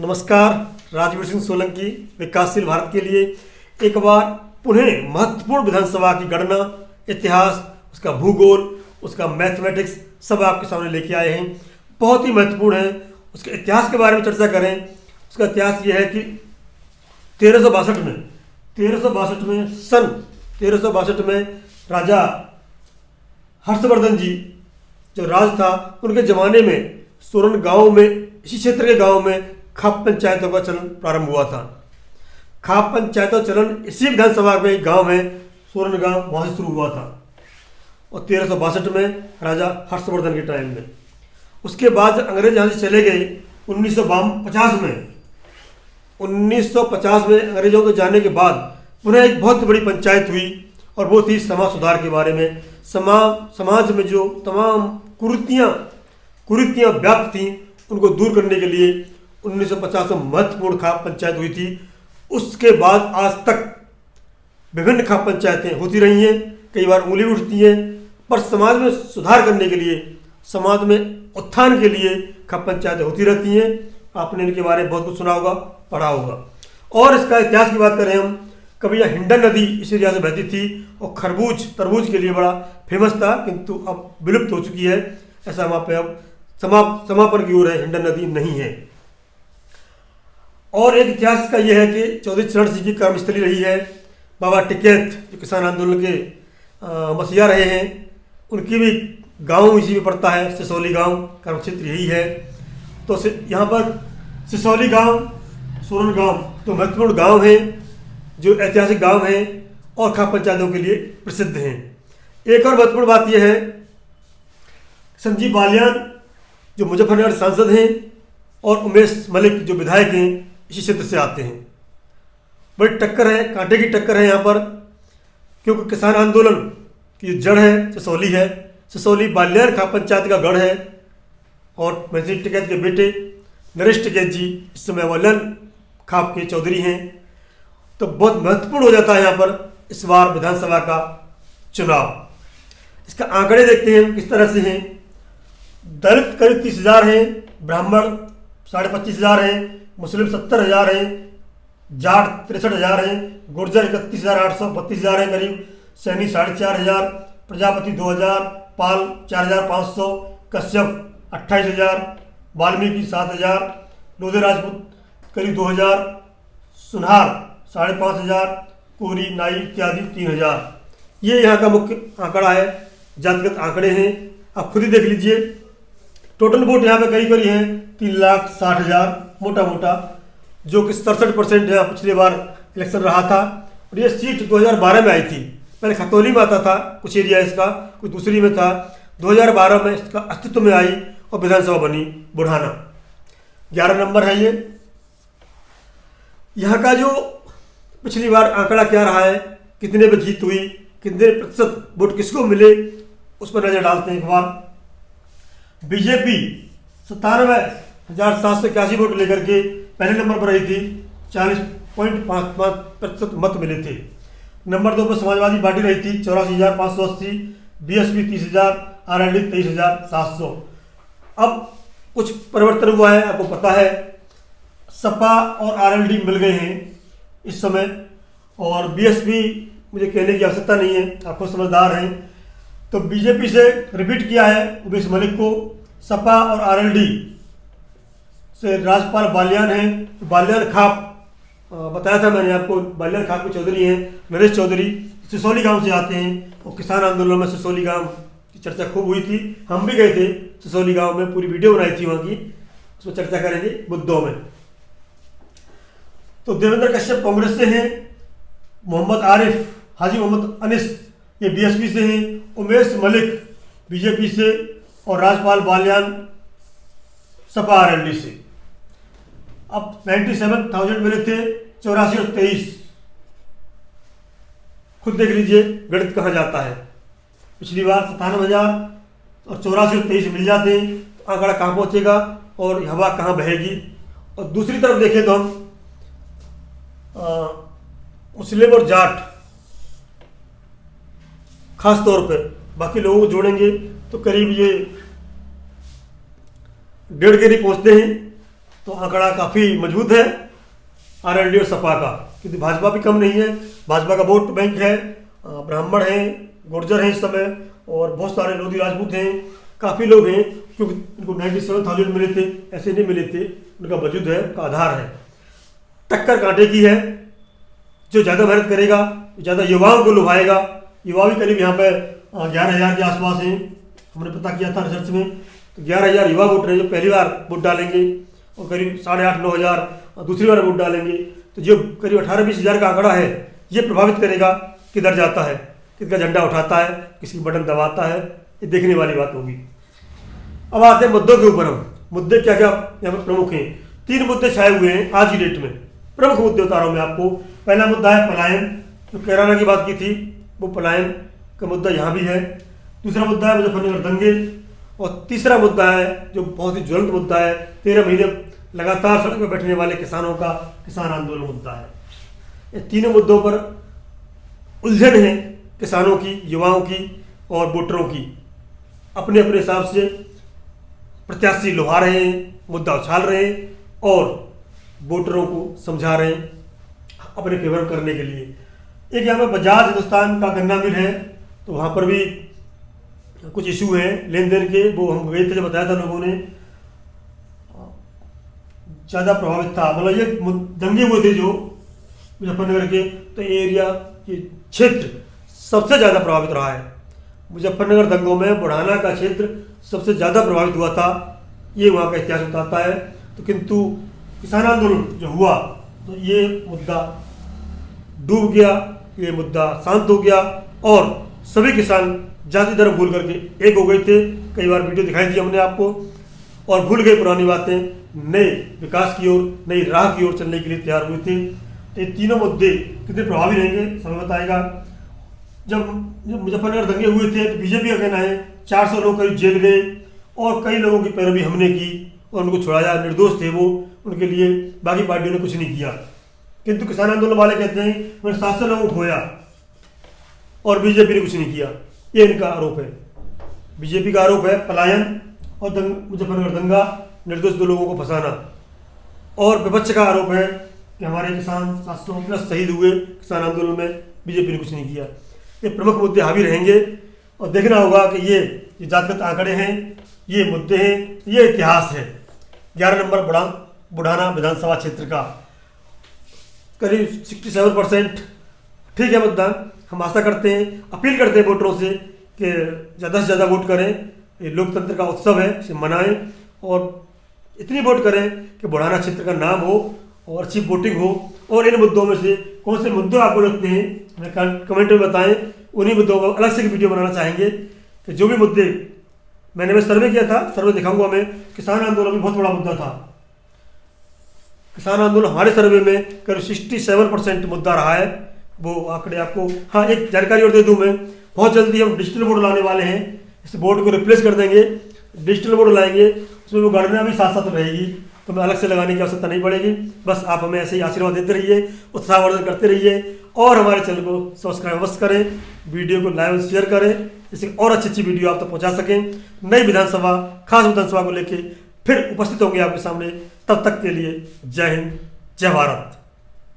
नमस्कार। राजवीर सिंह सोलंकी विकासशील भारत के लिए एक बार पुनः महत्वपूर्ण विधानसभा की गणना, इतिहास, उसका भूगोल, उसका मैथमेटिक्स सब आपके सामने लेके आए हैं। बहुत ही महत्वपूर्ण है। उसके इतिहास के बारे में चर्चा करें। उसका इतिहास ये है कि 1362 में सन 1362 में राजा हर्षवर्धन जी जो राज था, उनके ज़माने में सोरन गांव में, इसी क्षेत्र के गांव में खाप पंचायतों का चलन प्रारंभ हुआ था। खाप पंचायतों चलन इसी विधानसभा में गांव में सोरन गांव वहाँ से शुरू हुआ था और 1362 में राजा हर्षवर्धन के टाइम में। उसके बाद अंग्रेज यहाँ से चले गए 1950 में अंग्रेजों के जाने के बाद पुनः एक बहुत बड़ी पंचायत हुई और वो थी समाज सुधार के बारे में। समाज में जो तमाम कुरीतियाँ व्याप्त थीं उनको दूर करने के लिए 1950 में महत्वपूर्ण खाप पंचायत हुई थी। उसके बाद आज तक विभिन्न खाप पंचायतें होती रही हैं। कई बार उंगली भी उठती हैं, पर समाज में सुधार करने के लिए, समाज में उत्थान के लिए खाप पंचायतें होती रहती हैं। आपने इनके बारे में बहुत कुछ सुना होगा, पढ़ा होगा। और इसका इतिहास की बात करें हम, कभी यह हिंडन नदी इस एरिया से बहती थी और तरबूज के लिए बड़ा फेमस था, किंतु अब विलुप्त हो चुकी है। ऐसा वहाँ पे अब समापन की ओर है, हिंडन नदी नहीं है। और एक इतिहास का यह है कि चौधरी चरण सिंह की कर्मस्थली रही है। बाबा टिकैत जो किसान आंदोलन के मसीहा रहे हैं, उनकी भी गांव इसी में पड़ता है। सिसौली गांव कर्म क्षेत्र यही है। तो यहाँ पर सिसौली गांव, सोरन गांव तो महत्वपूर्ण गांव हैं, जो ऐतिहासिक गांव हैं और खाप पंचायतों के लिए प्रसिद्ध हैं। एक और महत्वपूर्ण बात यह है, संजीव बालियान जो मुजफ्फरनगर सांसद हैं और उमेश मलिक जो विधायक हैं, इसी क्षेत्र से आते हैं। बड़ी टक्कर है, कांटे की टक्कर है यहाँ पर, क्योंकि किसान आंदोलन की जड़ है सिसौली है। सिसौली बालियान खाप पंचायत का गढ़ है और महसी टिकैत के बेटे नरेश टिकैत जी इस समय बालियान खाप के चौधरी हैं। तो बहुत महत्वपूर्ण हो जाता है यहाँ पर इस बार विधानसभा का चुनाव। इसका आंकड़े देखते हैं किस तरह से हैं। दलित करीब 30,000 हैं, ब्राह्मण 25,500 हैं, मुस्लिम 70,000 हैं, जाट 63,000 हैं, गुर्जर 31,832 हैं करीब, सैनी 4,500, प्रजापति 2,000, पाल 4,500, कश्यप 28,000, वाल्मीकि 7,000, लोधे राजपूत करीब 2,000, सुनहार 5,500, कोरी नाई इत्यादि 3,000। ये यहाँ का मुख्य आंकड़ा है, जातिगत आंकड़े हैं। आप खुद ही देख लीजिए। टोटल वोट यहाँ पे करीब है 3,60,000 मोटा, जो कि 67% यहाँ पिछली बार इलेक्शन रहा था। और ये सीट 2012 में आई थी। पहले खतौली में आता था, कुछ एरिया इसका, कुछ दूसरी में था। 2012 में इसका अस्तित्व में आई और विधानसभा बनी बुढ़ाना। 11 नंबर है ये। यहाँ का जो पिछली बार आंकड़ा क्या रहा है, कितने पे जीत हुई, कितने प्रतिशत वोट किसको मिले, उस पर नजर डालते हैं एक बार। बीजेपी 97,781 वोट लेकर के पहले नंबर पर रही थी। 40.55% मत मिले थे। नंबर 2 पर समाजवादी पार्टी रही थी 84,580, बीएसपी 30,000, आरएलडी 23,700। अब कुछ परिवर्तन हुआ है, आपको पता है। सपा और आरएलडी मिल गए हैं इस समय, और बीएसपी मुझे कहने की आवश्यकता नहीं है, आप खुद समझदार हैं। तो बीजेपी से रिपीट किया है उमेश मलिक को। सपा और आरएलडी से राजपाल बालियान हैं। बालियान खाप बताया था मैंने आपको, बालियान खाप के चौधरी हैं नरेश चौधरी, सिसौली गांव से आते हैं। और किसान आंदोलन में सिसौली गांव की चर्चा खूब हुई थी। हम भी गए थे सिसौली गांव में, पूरी वीडियो बनाई थी वहाँ की, उसमें चर्चा करेंगे मुद्दों में। तो देवेंद्र कश्यप कांग्रेस से हैं, मोहम्मद आरिफ, हाजी मोहम्मद अनिस ये बीएसपी से हैं, उमेश मलिक बीजेपी से और राजपाल बालियान सपा आरएलडी से। अब 97,000 मिले थे, 84 और 23। खुद देख लीजिए गणित कहाँ जाता है। पिछली बार 97,000 और 84 और 23 मिल जाते हैं, तो आंकड़ा कहाँ पहुँचेगा और हवा कहाँ बहेगी। और दूसरी तरफ देखें तो हम मुस्लिम और जाट खास तौर पे, बाकी लोगों को जोड़ेंगे तो करीब ये 1.5 के करीब पहुँचते हैं। तो आंकड़ा काफ़ी मजबूत है आरएलडी और सपा का, क्योंकि भाजपा भी कम नहीं है। भाजपा का वोट बैंक है, ब्राह्मण हैं, गुर्जर हैं इस समय, और बहुत सारे लोधी राजपूत हैं, काफ़ी लोग हैं, क्योंकि उनको 97,000 मिले थे, ऐसे नहीं मिले थे, उनका वजूद है, उनका आधार है। टक्कर कांटे की है, जो ज़्यादा मेहनत करेगा, ज़्यादा युवाओं को लुभाएगा। युवा भी करीब यहाँ पर 11,000 के आसपास हैं, हमने पता किया था रिसर्च में। तो 11,000 युवा वोटर हैं जो पहली बार वोट डालेंगे, और करीब 8,500-9 हज़ार दूसरी बार वोट डालेंगे। तो जो करीब 18-20 हज़ार का आंकड़ा है, ये प्रभावित करेगा किधर जाता है, किसका झंडा उठाता है, किसकी बटन दबाता है, ये देखने वाली बात होगी। अब आते हैं मुद्दों के ऊपर। हम मुद्दे क्या क्या यहाँ पर प्रमुख हैं। 3 मुद्दे छाए हुए हैं आज की डेट में, प्रमुख मुद्दे बता रहा हूँ मैं आपको। पहला मुद्दा है पलायन, जो कैराना की बात की थी, वो पलायन का मुद्दा यहाँ भी है। दूसरा मुद्दा है मुजफ्फरनगर दंगे, और तीसरा मुद्दा है जो बहुत ही ज्वलंत मुद्दा है, 13 महीने लगातार सड़क पर बैठने वाले किसानों का किसान आंदोलन मुद्दा है। ये तीनों मुद्दों पर उलझन है किसानों की, युवाओं की और वोटरों की। अपने अपने हिसाब से प्रत्याशी लुभा रहे हैं, मुद्दा उछाल रहे हैं, और वोटरों को समझा रहे हैं अपने फेवर करने के लिए। एक यहाँ पर बजाज हिंदुस्तान का गन्ना मिल है, तो वहाँ पर भी कुछ इशू हैं लेन देन के, वो हम गए थे, जो बताया था लोगों ने, ज़्यादा प्रभावित था। मतलब ये दंगे हुए थे जो मुजफ्फरनगर के, तो एरिया ये क्षेत्र सबसे ज़्यादा प्रभावित रहा है। मुजफ्फरनगर दंगों में बुढ़ाना का क्षेत्र सबसे ज़्यादा प्रभावित हुआ था, ये वहाँ का इतिहास बताता है। तो किंतु किसान आंदोलन जो हुआ, तो ये मुद्दा डूब गया, ये मुद्दा शांत हो गया, और सभी किसान जाति धर्म भूल करके एक हो गए थे। कई बार वीडियो दिखाई थी हमने आपको, और भूल गए पुरानी बातें, नए विकास की ओर, नई राह की ओर चलने के लिए तैयार हुए थे। तो ये तीनों मुद्दे कितने प्रभावी रहेंगे समय बताएगा। जब मुजफ्फरनगर दंगे हुए थे, तो बीजेपी का कहना है 400 लोग करीब जेल गए, और कई लोगों की पैरवी हमने की और उनको छुड़ाया, निर्दोष थे वो, उनके लिए बाकी पार्टियों ने कुछ नहीं किया। किंतु किसान आंदोलन वाले कहते हैं मैंने 700 लोगों को खोया और बीजेपी ने कुछ नहीं किया, ये इनका आरोप है। बीजेपी का आरोप है पलायन और मुजफ्फरनगर दंगा, निर्दोष 2 लोगों को फंसाना, और विपक्ष का आरोप है कि हमारे किसान 700+ शहीद हुए किसान आंदोलन में, बीजेपी ने कुछ नहीं किया। ये प्रमुख मुद्दे हावी रहेंगे, और देखना होगा कि ये जातिगत आंकड़े हैं, ये मुद्दे हैं, ये इतिहास है। 11 नंबर बुढ़ाना विधानसभा क्षेत्र का करीब 67% ठीक है मतदान। हम आशा करते हैं, अपील करते हैं वोटरों से कि ज़्यादा से ज़्यादा वोट करें। ये लोकतंत्र का उत्सव है, इसे मनाएं, और इतनी वोट करें कि बुढ़ाना क्षेत्र का नाम हो और अच्छी वोटिंग हो। और इन मुद्दों में से कौन से मुद्दे आपको लगते हैं, हमें कमेंट में बताएं। उन्हीं मुद्दों पर अलग से वीडियो बनाना चाहेंगे कि जो भी मुद्दे मैंने सर्वे किया था, सर्वे दिखाऊंगा मैं। किसान आंदोलन भी बहुत बड़ा मुद्दा था। किसान आंदोलन हमारे सर्वे में करीब 67% मुद्दा रहा है, वो आंकड़े आपको। हाँ, एक जानकारी और दे दूं मैं, बहुत जल्दी हम डिजिटल बोर्ड लाने वाले हैं। इस बोर्ड को रिप्लेस कर देंगे, डिजिटल बोर्ड लाएंगे, उसमें वो गणना भी साथ साथ रहेगी, तो हमें अलग से लगाने की आवश्यकता नहीं पड़ेगी। बस आप हमें ऐसे ही आशीर्वाद देते रहिए, उत्साहवर्धन करते रहिए, और हमारे चैनल को सब्सक्राइब अवश्य करें, वीडियो को लाइव शेयर करें, जिससे और अच्छी वीडियो आप तक पहुँचा सकें। नई विधानसभा, खास विधानसभा को लेकर फिर उपस्थित होंगे आपके सामने। तब तक के लिए जय हिंद, जय भारत।